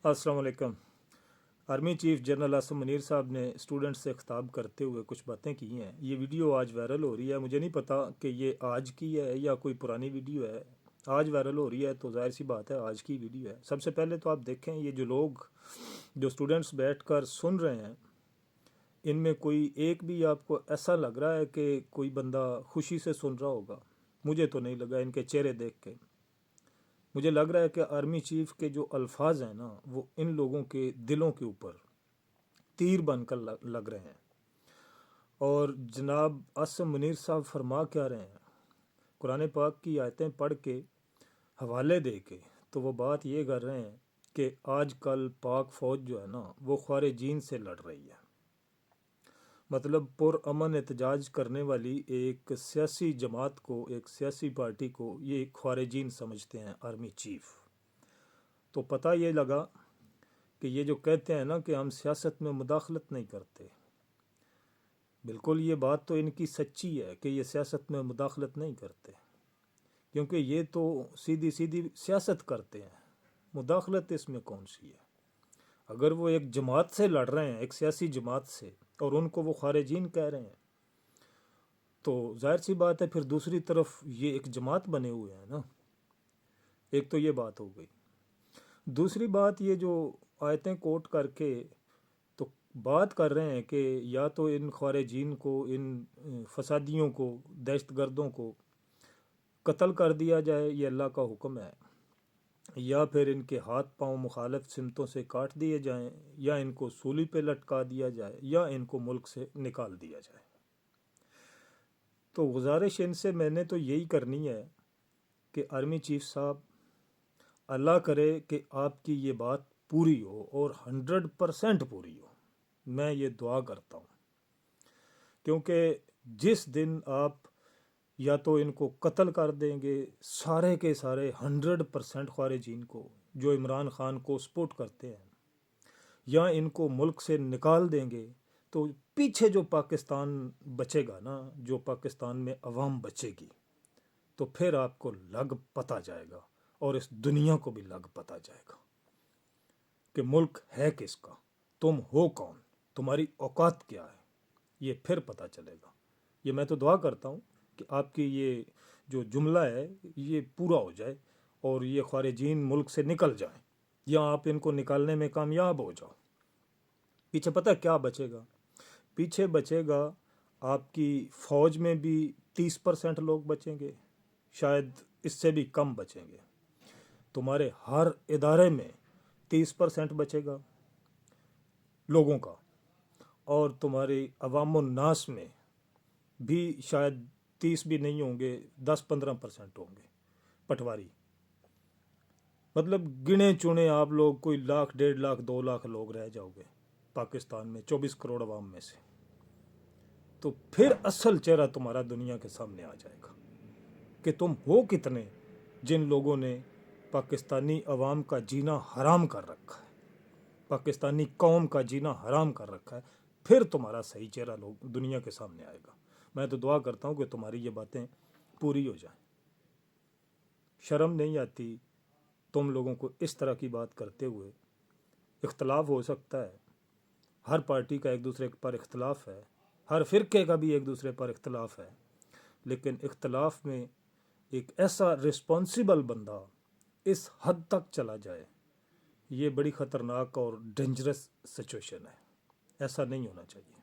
अस्सलाम वालेकुम। Army chief general Asim Munir साहब ने स्टूडेंट से खिताब करते हुए कुछ बातें की हैं। ये वीडियो आज वायरल हो रही है। मुझे नहीं पता कि ये आज की है या कोई पुरानी वीडियो है। आज वायरल हो रही है तो जाहिर सी बात है आज की वीडियो है। सबसे पहले तो आप देखें, ये जो स्टूडेंट्स बैठकर सुन रहे हैं, इनमें कोई एक भी आपको ऐसा लग रहा है कि कोई बंदा खुशी से सुन रहा होगा? मुझे तो नहीं लगा इनके चेहरे देख के। मुझे लग रहा है कि आर्मी चीफ के जो अल्फाज हैं ना, वो इन लोगों के दिलों के ऊपर तीर बनकर लग रहे हैं। और जनाब आसिम मुनीर साहब फरमा क्या रहे हैं, कुरान पाक की आयतें पढ़ के हवाले दे के तो वो बात ये कर रहे हैं कि आजकल पाक फ़ौज जो है ना, वो ख़वारिजीन से लड़ रही है। मतलब पुरअमन एहतजाज करने वाली एक सियासी जमात को, एक सियासी पार्टी को ये ख़वारिजीन समझते हैं आर्मी चीफ। तो पता ये लगा कि ये जो कहते हैं ना कि हम सियासत में मुदाखलत नहीं करते, बिल्कुल ये बात तो इनकी सच्ची है कि ये सियासत में मुदाखलत नहीं करते, क्योंकि ये तो सीधी सीधी सियासत करते हैं। मुदाखलत इसमें कौन सी है? अगर वो एक जमात से लड़ रहे हैं, एक सियासी जमात से, और उनको वो ख़वारिजीन कह रहे हैं, तो जाहिर सी बात है फिर दूसरी तरफ ये एक जमात बने हुए हैं ना। एक तो ये बात हो गई। दूसरी बात, ये जो आयतें कोट करके तो बात कर रहे हैं कि या तो इन ख़वारिजीन को, इन फसादियों को, दहशतगर्दों को कत्ल कर दिया जाए, ये अल्लाह का हुक्म है, या फिर इनके हाथ पांव मुखालिफ सिमतों से काट दिए जाएं, या इनको सूली पे लटका दिया जाए, या इनको मुल्क से निकाल दिया जाए। तो गुजारिश इनसे मैंने तो यही करनी है कि आर्मी चीफ साहब, अल्लाह करे कि आपकी ये बात पूरी हो और 100% पूरी हो। मैं ये दुआ करता हूँ, क्योंकि जिस दिन आप या तो इनको कत्ल कर देंगे, सारे के सारे 100% ख़वारिजीन को जो इमरान ख़ान को सपोर्ट करते हैं, या इनको मुल्क से निकाल देंगे, तो पीछे जो पाकिस्तान बचेगा ना, जो पाकिस्तान में अवाम बचेगी, तो फिर आपको लग पता जाएगा और इस दुनिया को भी लग पता जाएगा कि मुल्क है किसका, तुम हो कौन, तुम्हारी औकात क्या है, ये फिर पता चलेगा। ये मैं तो दुआ करता हूँ कि आपकी ये जो जुमला है ये पूरा हो जाए और ये ख़वारिजीन मुल्क से निकल जाएं, या आप इनको निकालने में कामयाब हो जाओ। पीछे पता क्या बचेगा? पीछे बचेगा आपकी फ़ौज में भी 30% लोग बचेंगे, शायद इससे भी कम बचेंगे। तुम्हारे हर इदारे में 30% बचेगा लोगों का, और तुम्हारी अवामुन्नास में भी शायद 30 भी नहीं होंगे, 10-15% होंगे पटवारी। मतलब गिने चुने आप लोग कोई 1,00,000, 1,50,000, 2,00,000 लोग रह जाओगे पाकिस्तान में 24 करोड़ अवाम में से। तो फिर असल चेहरा तुम्हारा दुनिया के सामने आ जाएगा कि तुम हो कितने, जिन लोगों ने पाकिस्तानी अवाम का जीना हराम कर रखा है, पाकिस्तानी कौम का जीना हराम कर रखा है। फिर तुम्हारा सही चेहरा लोग दुनिया के सामने आएगा। मैं तो दुआ करता हूँ कि तुम्हारी ये बातें पूरी हो जाएं। शर्म नहीं आती तुम लोगों को इस तरह की बात करते हुए? इख्तलाफ हो सकता है, हर पार्टी का एक दूसरे पर इख्तलाफ है, हर फ़िरके का भी एक दूसरे पर इख्तलाफ है, लेकिन इख्तलाफ में एक ऐसा रिस्पॉन्सिबल बंदा इस हद तक चला जाए, ये बड़ी ख़तरनाक और डेंजरस सिचुएशन है। ऐसा नहीं होना चाहिए।